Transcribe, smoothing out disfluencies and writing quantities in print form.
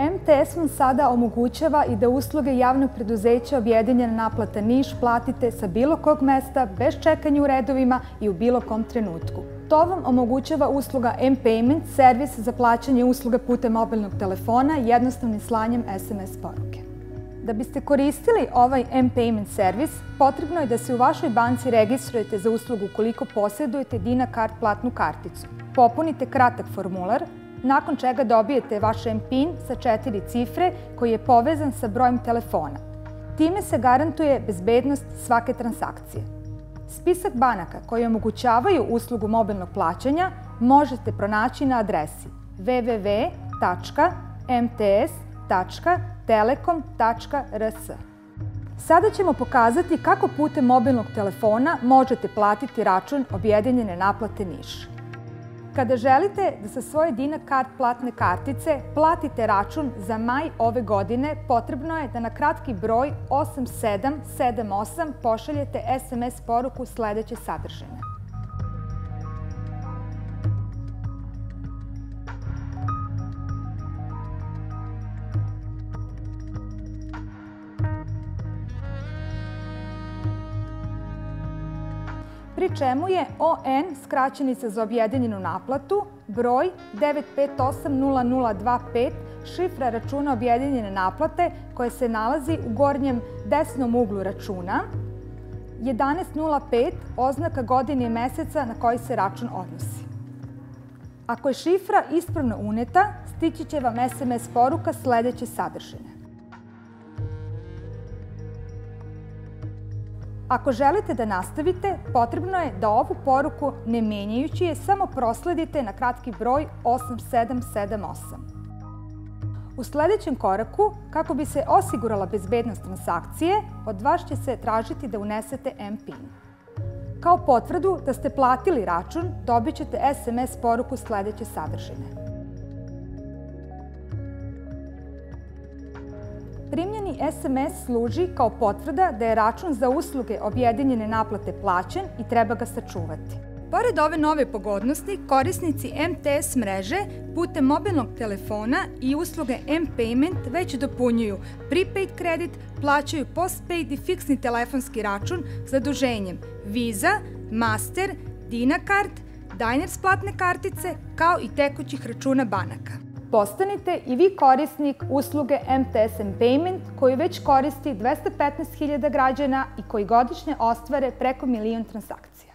MTS vam sada omogućava i da usluge javnog preduzeća Objedinjena naplata Niš platite sa bilo kog mesta, bez čekanja u redovima i u bilo kom trenutku. To vam omogućava usluga M-Payment, servis za plaćanje usluga putem mobilnog telefona i jednostavnim slanjem SMS poruke. Da biste koristili ovaj M-Payment servis, potrebno je da se u vašoj banci registrujete za uslugu ukoliko posjedujete DinaCard platnu karticu. Popunite kratak formular, nakon čega dobijete vaš M-PIN sa 4 cifre koji je povezan sa brojem telefona. Time se garantuje bezbednost svake transakcije. Spisak banaka koji omogućavaju uslugu mobilnog plaćanja možete pronaći na adresi www.mts.telekom.rs. Sada ćemo pokazati kako putem mobilnog telefona možete platiti račun Objedinjene naplate Niš. Kada želite da sa svoje DinaCard platne kartice platite račun za maj ove godine, potrebno je da na kratki broj 8778 pošaljete SMS poruku sledeće sadržine. Pri čemu je ON skraćenica za objedinjenu naplatu, broj 9580025, šifra računa objedinjene naplate koja se nalazi u gornjem desnom uglu računa, 1105, oznaka godine i meseca na koji se račun odnosi. Ako je šifra ispravno uneta, stići će vam SMS poruka sledeće sadržine. Ako želite da nastavite, potrebno je da ovu poruku, ne menjajući je, samo prosledite na kratki broj 8778. U sledećem koraku, kako bi se osigurala bezbednost transakcije, od vas će se tražiti da unesete M-PIN. Kao potvrdu da ste platili račun, dobit ćete SMS poruku sledeće sadržine. Primljeni SMS služi kao potvrda da je račun za usluge objedinjene naplate plaćen i treba ga sačuvati. Pored ove nove pogodnosti, korisnici MTS mreže putem mobilnog telefona i usluge M-Payment već dopunjuju prepaid kredit, plaćaju postpaid i fiksni telefonski račun zaduženjem Visa, Master, DinaCard, Diners platne kartice, kao i tekućih računa banaka. Postanite i vi korisnik usluge MTS M-Payment koju već koristi 215.000 građana i koji godišnje ostvare preko 1.000.000 transakcija.